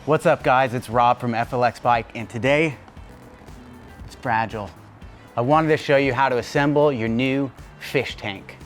What's up guys, it's Rob from FLX Bike, and today it's fragile. I wanted to show you how to assemble your new fish tank.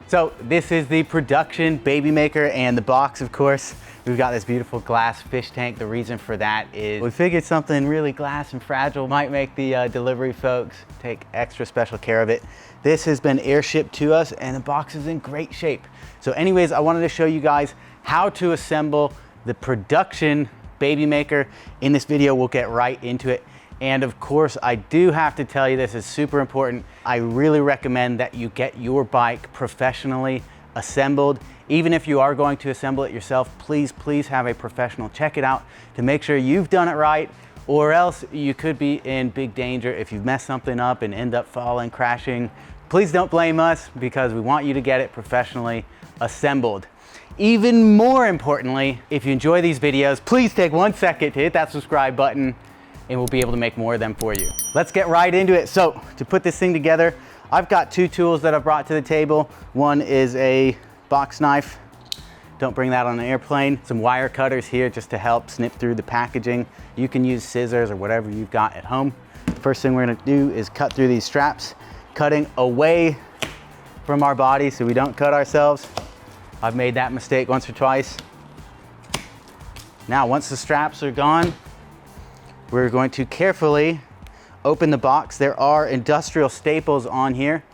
So this is the production Babymaker, and the box, of course, we've got this beautiful glass fish tank. The reason for that is we figured something really glass and fragile might make the delivery folks take extra special care of it. This has been air shipped to us and the box is in great shape. So anyways, I wanted to show you guys how to assemble the production Babymaker. In this video, we'll get right into it. And of course, I do have to tell you, this is super important. I really recommend that you get your bike professionally assembled. Even if you are going to assemble it yourself, please have a professional check it out to make sure you've done it right, or else you could be in big danger if you mess something up and end up falling, crashing. Please don't blame us, because we want you to get it professionally assembled. Even more importantly, if you enjoy these videos, please take 1 second to hit that subscribe button and we'll be able to make more of them for you. Let's get right into it. So to put this thing together, I've got two tools that I've brought to the table. One is a box knife. Don't bring that on an airplane. Some wire cutters here just to help snip through the packaging. You can use scissors or whatever you've got at home. First thing we're gonna do is cut through these straps, cutting away from our body so we don't cut ourselves. I've made that mistake once or twice. Now, once the straps are gone, we're going to carefully open the box. There are industrial staples on here,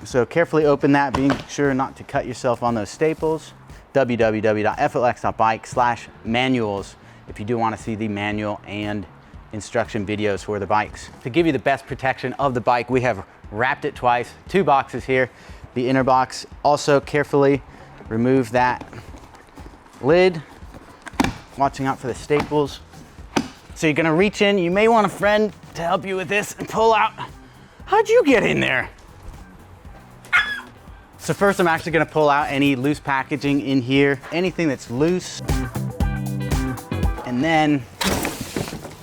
so carefully open that, being sure not to cut yourself on those staples. www.flx.bike/manuals if you do want to see the manual and instruction videos for the bikes. To give you the best protection of the bike, we have wrapped it twice. Two boxes here. The inner box, also carefully remove that lid, watching out for the staples. So you're gonna reach in, you may want a friend to help you with this and pull out. How'd you get in there? So first I'm actually gonna pull out any loose packaging in here, anything that's loose, and then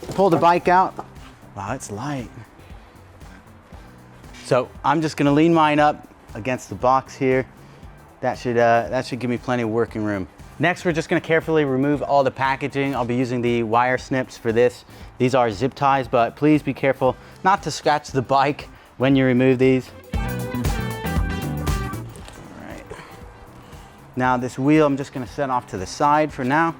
pull the bike out. Wow, it's light. So I'm just gonna lean mine up against the box here. That should give me plenty of working room. Next, we're just gonna carefully remove all the packaging. I'll be using the wire snips for this. These are zip ties, but please be careful not to scratch the bike when you remove these. All right. Now this wheel, I'm just gonna set off to the side for now.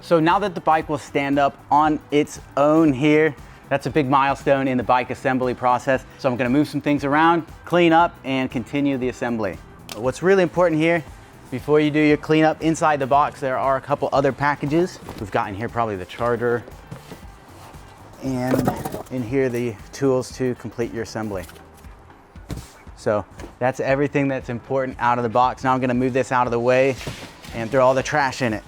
So now that the bike will stand up on its own here, that's a big milestone in the bike assembly process. So I'm gonna move some things around, clean up, and continue the assembly. What's really important here, before you do your cleanup inside the box, there are a couple other packages. We've got in here probably the charger, and in here the tools to complete your assembly. So that's everything that's important out of the box. Now I'm gonna move this out of the way and throw all the trash in it.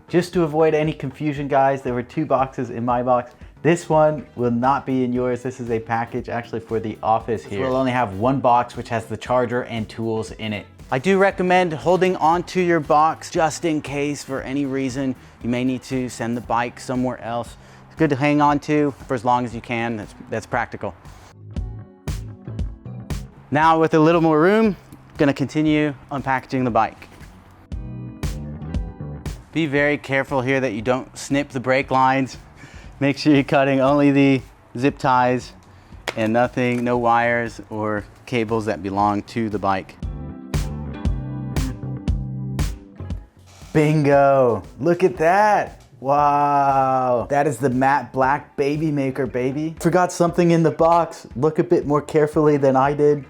Just to avoid any confusion, guys, there were two boxes in my box. This one will not be in yours. This is a package actually for the office here. We'll only have one box which has the charger and tools in it. I do recommend holding onto your box just in case for any reason you may need to send the bike somewhere else. It's good to hang on to for as long as you can. That's practical. Now with a little more room, I'm gonna continue unpackaging the bike. Be very careful here that you don't snip the brake lines. Make sure you're cutting only the zip ties and nothing, no wires or cables that belong to the bike. Bingo! Look at that! Wow! That is the matte black Babymaker, baby. Forgot something in the box. Look a bit more carefully than I did.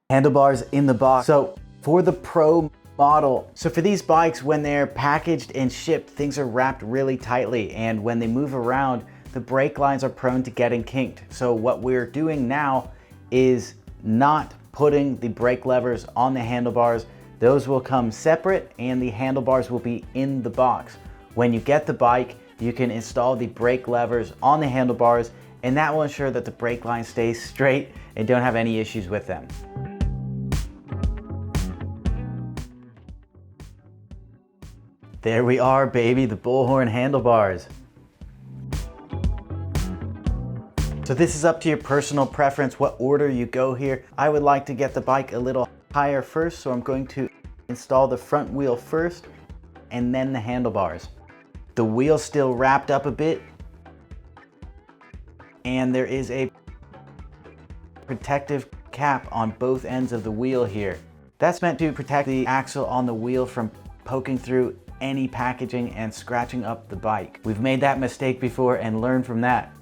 Handlebars in the box. So for the Pro model. So for these bikes, when they're packaged and shipped, things are wrapped really tightly, and when they move around, the brake lines are prone to getting kinked. So what we're doing now is not putting the brake levers on the handlebars. Those will come separate and the handlebars will be in the box. When you get the bike, you can install the brake levers on the handlebars, and that will ensure that the brake line stays straight and don't have any issues with them. There we are, baby, the bullhorn handlebars. So this is up to your personal preference, what order you go here. I would like to get the bike a little higher first, so I'm going to install the front wheel first and then the handlebars. The wheel's still wrapped up a bit, and there is a protective cap on both ends of the wheel here. That's meant to protect the axle on the wheel from poking through any packaging and scratching up the bike. We've made that mistake before and learned from that.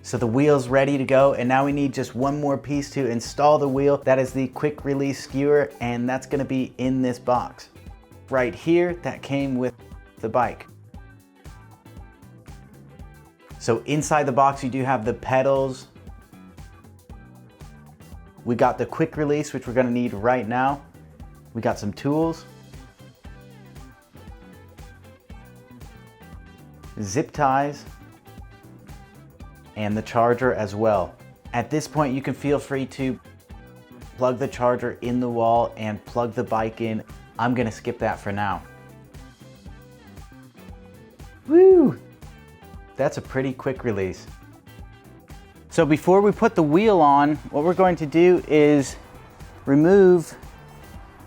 So the wheel's ready to go, and now we need just one more piece to install the wheel. That is the quick release skewer, and that's gonna be in this box right here that came with the bike. So inside the box, you do have the pedals. We got the quick release, which we're gonna need right now. We got some tools, zip ties, and the charger as well. At this point, you can feel free to plug the charger in the wall and plug the bike in. I'm gonna skip that for now. Woo! That's a pretty quick release. So before we put the wheel on, what we're going to do is remove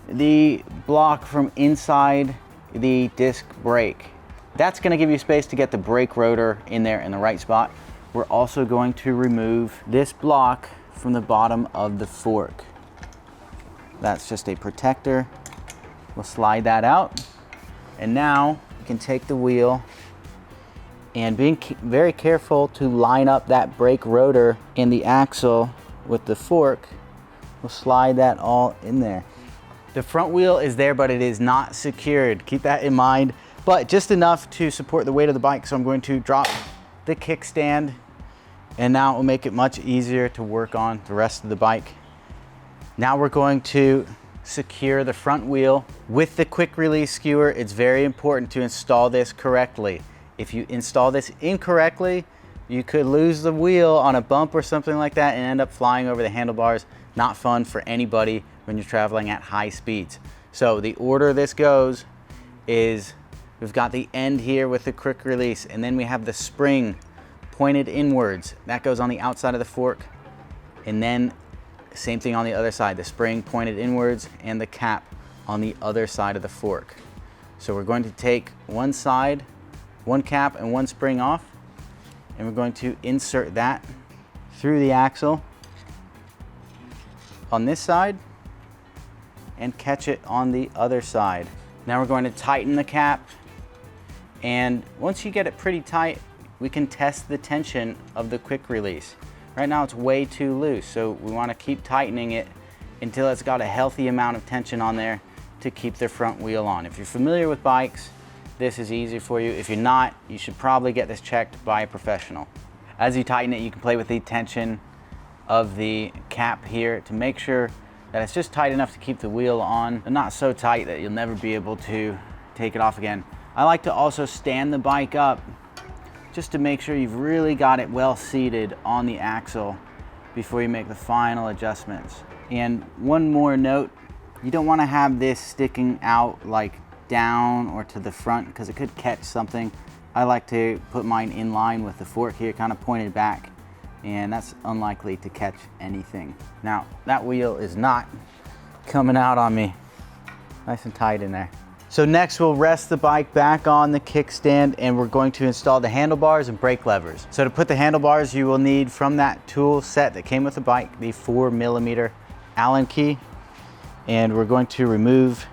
the block from inside the disc brake. That's gonna give you space to get the brake rotor in there in the right spot. We're also going to remove this block from the bottom of the fork. That's just a protector. We'll slide that out. And now you can take the wheel and being very careful to line up that brake rotor in the axle with the fork, we'll slide that all in there. The front wheel is there, but it is not secured. Keep that in mind, but just enough to support the weight of the bike. So I'm going to drop the kickstand, and now it will make it much easier to work on the rest of the bike. Now we're going to secure the front wheel with the quick release skewer. It's very important to install this correctly. If you install this incorrectly, you could lose the wheel on a bump or something like that and end up flying over the handlebars. Not fun for anybody when you're traveling at high speeds. So the order this goes is we've got the end here with the quick release, and then we have the spring pointed inwards. That goes on the outside of the fork, and then same thing on the other side, the spring pointed inwards and the cap on the other side of the fork. So we're going to take one side, one cap and one spring off, and we're going to insert that through the axle on this side and catch it on the other side. Now we're going to tighten the cap, and once you get it pretty tight, we can test the tension of the quick release. Right now it's way too loose, so we want to keep tightening it until it's got a healthy amount of tension on there to keep the front wheel on. If you're familiar with bikes, this is easy for you. If you're not, you should probably get this checked by a professional. As you tighten it, you can play with the tension of the cap here to make sure that it's just tight enough to keep the wheel on, but not so tight that you'll never be able to take it off again. I like to also stand the bike up just to make sure you've really got it well seated on the axle before you make the final adjustments. And one more note, you don't want to have this sticking out like down or to the front because it could catch something. I like to put mine in line with the fork here, kind of pointed back, and that's unlikely to catch anything. Now, that wheel is not coming out on me. Nice and tight in there. So next we'll rest the bike back on the kickstand, and we're going to install the handlebars and brake levers. So to put the handlebars, you will need from that tool set that came with the bike, the 4mm Allen key. And we're going to remove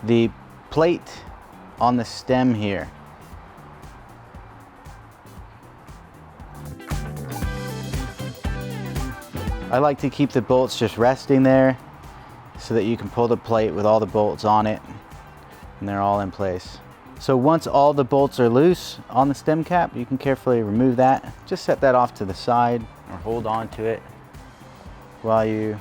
the plate on the stem here. I like to keep the bolts just resting there so that you can pull the plate with all the bolts on it, and they're all in place. So once all the bolts are loose on the stem cap, you can carefully remove that. Just set that off to the side or hold on to it while you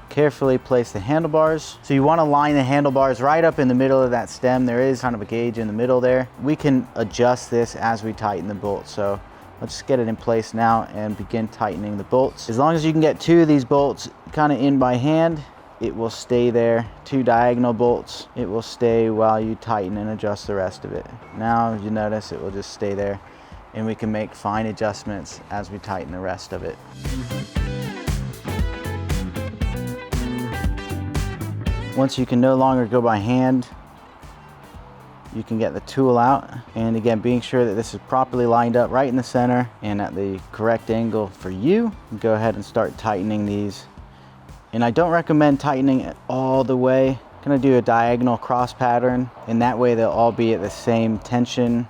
carefully place the handlebars. So you want to line the handlebars right up in the middle of that stem. There is kind of a gauge in the middle there. We can adjust this as we tighten the bolts. So let's just get it in place now and begin tightening the bolts. As long as you can get 2 of these bolts kind of in by hand, it will stay there. 2 diagonal bolts, it will stay while you tighten and adjust the rest of it. Now you notice it will just stay there, and we can make fine adjustments as we tighten the rest of it. Once you can no longer go by hand, you can get the tool out, and again, being sure that this is properly lined up right in the center and at the correct angle for you. Go ahead and start tightening these. And I don't recommend tightening it all the way. I'm gonna do a diagonal cross pattern, and that way they'll all be at the same tension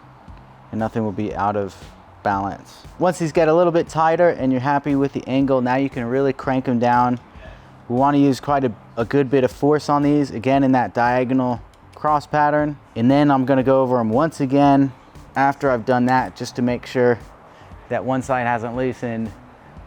and nothing will be out of balance. Once these get a little bit tighter and you're happy with the angle, now you can really crank them down. We want to use quite a good bit of force on these, again in that diagonal cross pattern. And then I'm going to go over them once again after I've done that, just to make sure that one side hasn't loosened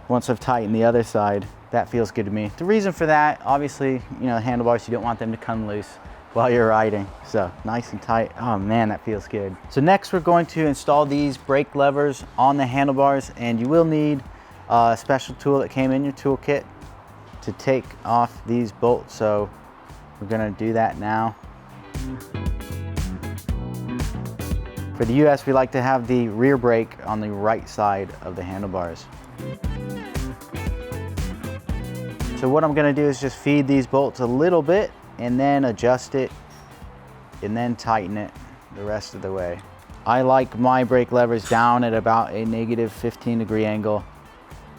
once I've tightened the other side. That feels good to me. The reason for that, obviously, you know, the handlebars, you don't want them to come loose while you're riding. So nice and tight. Oh man, that feels good. So next we're going to install these brake levers on the handlebars, and you will need a special tool that came in your toolkit to take off these bolts. So we're gonna do that now. For the US, we like to have the rear brake on the right side of the handlebars. So what I'm gonna do is just feed these bolts a little bit and then adjust it and then tighten it the rest of the way. I like my brake levers down at about a negative 15-degree angle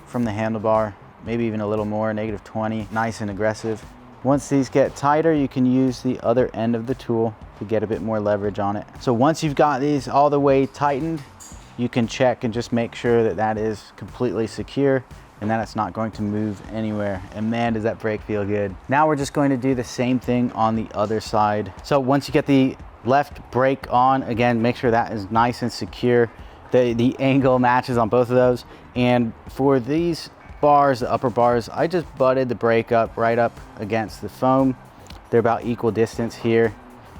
from the handlebar, maybe even a little more, negative 20, nice and aggressive. Once these get tighter, you can use the other end of the tool to get a bit more leverage on it. So once you've got these all the way tightened, you can check and just make sure that that is completely secure and that it's not going to move anywhere. And man, does that brake feel good. Now we're just going to do the same thing on the other side. So once you get the left brake on, again, make sure that is nice and secure. The angle matches on both of those. And for these bars, the upper bars, I just butted the brake up right up against the foam. They're about equal distance here,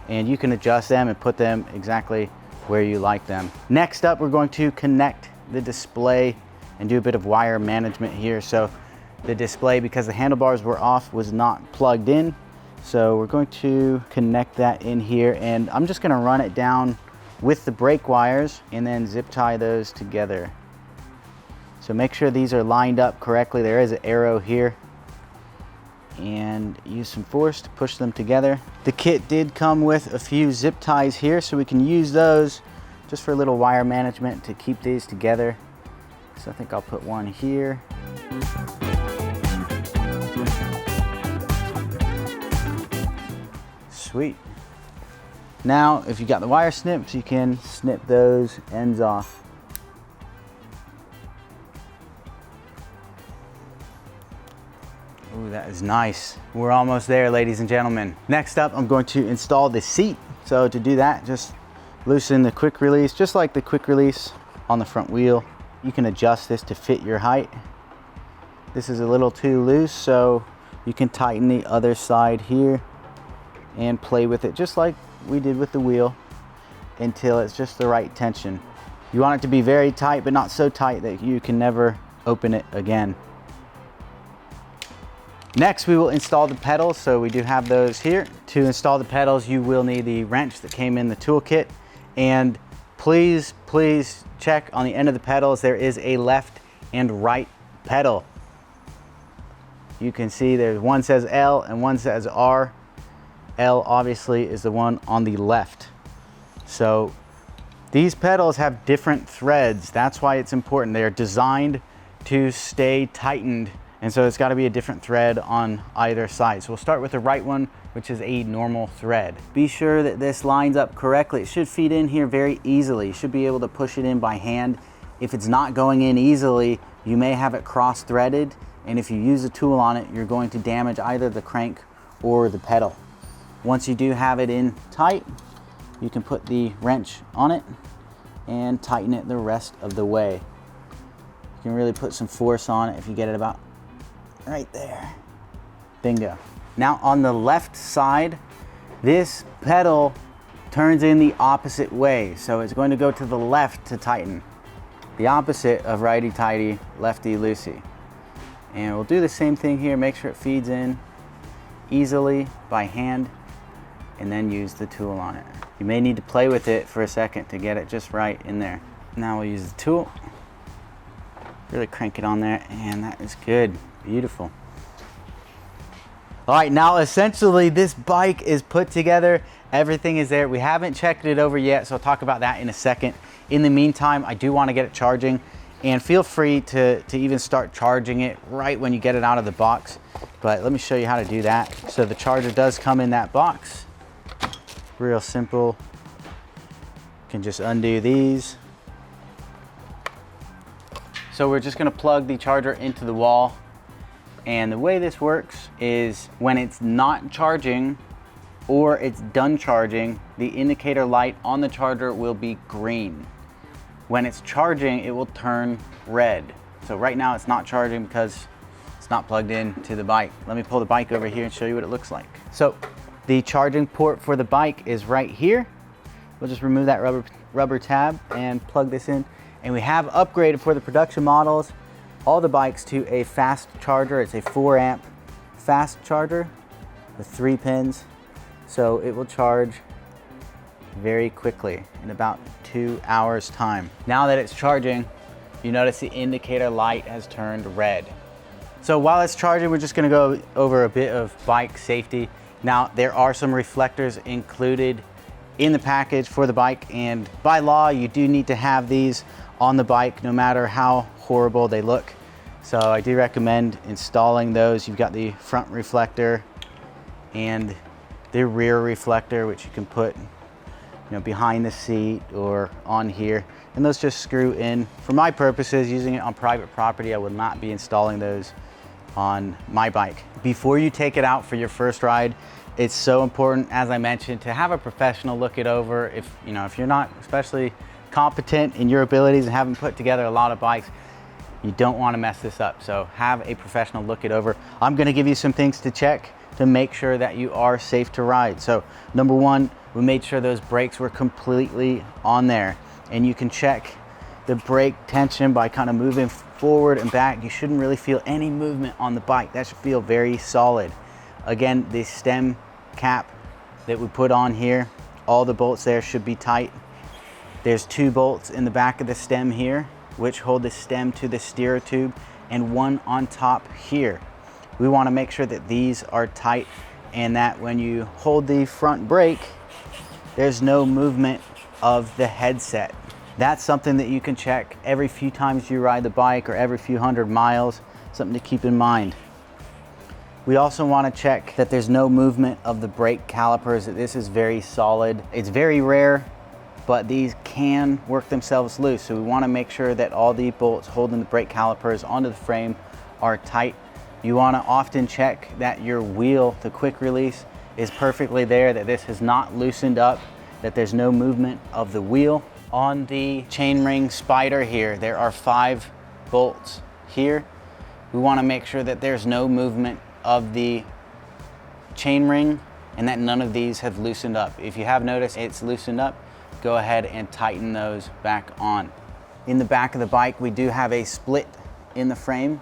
and you can adjust them and put them exactly where you like them. Next up, we're going to connect the display and do a bit of wire management here. So the display, because the handlebars were off, was not plugged in. So we're going to connect that in here, and I'm just gonna run it down with the brake wires and then zip tie those together. So make sure these are lined up correctly. There is an arrow here, and use some force to push them together. The kit did come with a few zip ties here, so we can use those just for a little wire management to keep these together. So I think I'll put one here. Sweet. Now, if you got the wire snips, you can snip those ends off. Ooh, that is nice. We're almost there, ladies and gentlemen. Next up, I'm going to install the seat. So to do that, just loosen the quick release, just like the quick release on the front wheel. You can adjust this to fit your height. This is a little too loose, so you can tighten the other side here and play with it just like we did with the wheel until it's just the right tension. You want it to be very tight, but not so tight that you can never open it again. Next, we will install the pedals. So we do have those here. To install the pedals, you will need the wrench that came in the toolkit. And please check on the end of the pedals. There is a left and right pedal. You can see there's one says L and one says R. L obviously is the one on the left. So these pedals have different threads. That's why it's important. They are designed to stay tightened, and so it's got to be a different thread on either side. So we'll start with the right one, which is a normal thread. Be sure that this lines up correctly. It should feed in here very easily. You should be able to push it in by hand. If it's not going in easily, you may have it cross-threaded, and if you use a tool on it, you're going to damage either the crank or the pedal. Once you do have it in tight, you can put the wrench on it and tighten it the rest of the way. You can really put some force on it if you get it about right there. Bingo. Now on the left side, this pedal turns in the opposite way. So it's going to go to the left to tighten. The opposite of righty-tighty, lefty-loosey. And we'll do the same thing here. Make sure it feeds in easily by hand, and then use the tool on it. You may need to play with it for a second to get it just right in there. Now we'll use the tool, really crank it on there, and that is good, beautiful. All right, now essentially this bike is put together. Everything is there. We haven't checked it over yet, so I'll talk about that in a second. In the meantime, I do want to get it charging, and feel free to even start charging it right when you get it out of the box. But let me show you how to do that. So the charger does come in that box. Real simple. You can just undo these. So we're just gonna plug the charger into the wall. And the way this works is when it's not charging or it's done charging, the indicator light on the charger will be green. When it's charging, it will turn red. So right now it's not charging because it's not plugged in to the bike. Let me pull the bike over here and show you what it looks like. So the charging port for the bike is right here. We'll just remove that rubber tab and plug this in. And we have upgraded for the production models all the bikes to a fast charger. It's a 4 amp fast charger with 3 pins. So it will charge very quickly in about 2 hours time. Now that it's charging, you notice the indicator light has turned red. So while it's charging, we're just gonna go over a bit of bike safety. Now there are some reflectors included in the package for the bike, and by law, you do need to have these on the bike no matter how horrible they look. So I do recommend installing those. You've got the front reflector and the rear reflector, which you can put behind the seat or on here. And those just screw in. For my purposes, using it on private property, I would not be installing those on my bike. Before you take it out for your first ride, it's so important, as I mentioned, to have a professional look it over. If you're not especially competent in your abilities and haven't put together a lot of bikes, you don't want to mess this up. So have a professional look it over. I'm going to give you some things to check to make sure that you are safe to ride. So number one, we made sure those brakes were completely on there, and you can check the brake tension by kind of moving forward and back. You shouldn't really feel any movement on the bike. That should feel very solid. Again, the stem cap that we put on here, all the bolts there should be tight. There's 2 bolts in the back of the stem here, which hold the stem to the steerer tube, and 1 on top here. We want to make sure that these are tight and that when you hold the front brake, there's no movement of the headset. That's something that you can check every few times you ride the bike or every few 100 miles, something to keep in mind. We also want to check that there's no movement of the brake calipers, that this is very solid. It's very rare, but these can work themselves loose. So we want to make sure that all the bolts holding the brake calipers onto the frame are tight. You want to often check that your wheel, the quick release, is perfectly there, that this has not loosened up, that there's no movement of the wheel. On the chainring spider here, there are 5 bolts here. We want to make sure that there's no movement of the chainring and that none of these have loosened up. If you have noticed it's loosened up, go ahead and tighten those back on. In the back of the bike, we do have a split in the frame,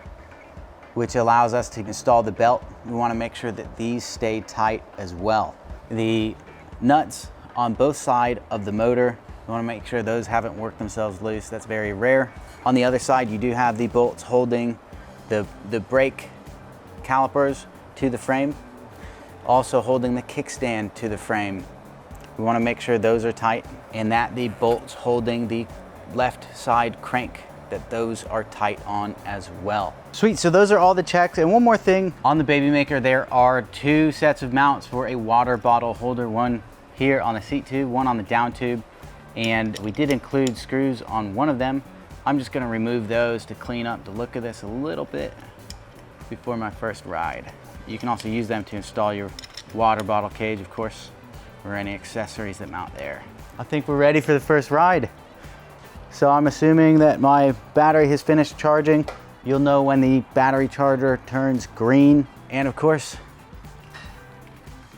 which allows us to install the belt. We want to make sure that these stay tight as well. The nuts on both sides of the motor, we want to make sure those haven't worked themselves loose. That's very rare. On the other side, you do have the bolts holding the brake calipers to the frame, also holding the kickstand to the frame. We want to make sure those are tight, and that the bolts holding the left side crank, that those are tight on as well. Sweet, so those are all the checks. And one more thing, on the Babymaker, there are 2 sets of mounts for a water bottle holder, one here on the seat tube, one on the down tube, and we did include screws on one of them. I'm just gonna remove those to clean up the look of this a little bit before my first ride. You can also use them to install your water bottle cage, of course, or any accessories that mount there. I think we're ready for the first ride. So I'm assuming that my battery has finished charging. You'll know when the battery charger turns green. And of course,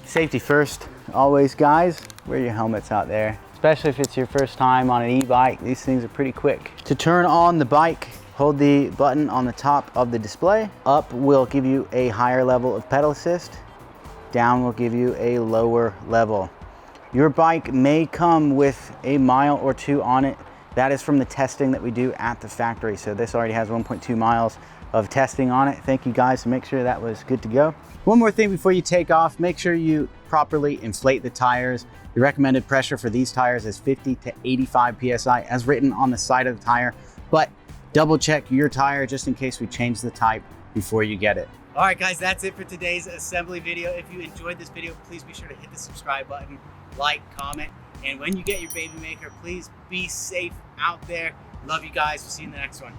safety first, always, guys. Wear your helmets out there, especially if it's your first time on an e-bike. These things are pretty quick. To turn on the bike, hold the button on the top of the display. Up will give you a higher level of pedal assist. Down will give you a lower level. Your bike may come with a mile or 2 on it. That is from the testing that we do at the factory. So this already has 1.2 miles of testing on it. Thank you guys to make sure that was good to go. One more thing before you take off, make sure you properly inflate the tires. The recommended pressure for these tires is 50 to 85 PSI as written on the side of the tire, but double check your tire just in case we change the type before you get it. All right guys, that's it for today's assembly video. If you enjoyed this video, please be sure to hit the subscribe button, like, comment, and when you get your Babymaker, please be safe out there. Love you guys. We'll see you in the next one.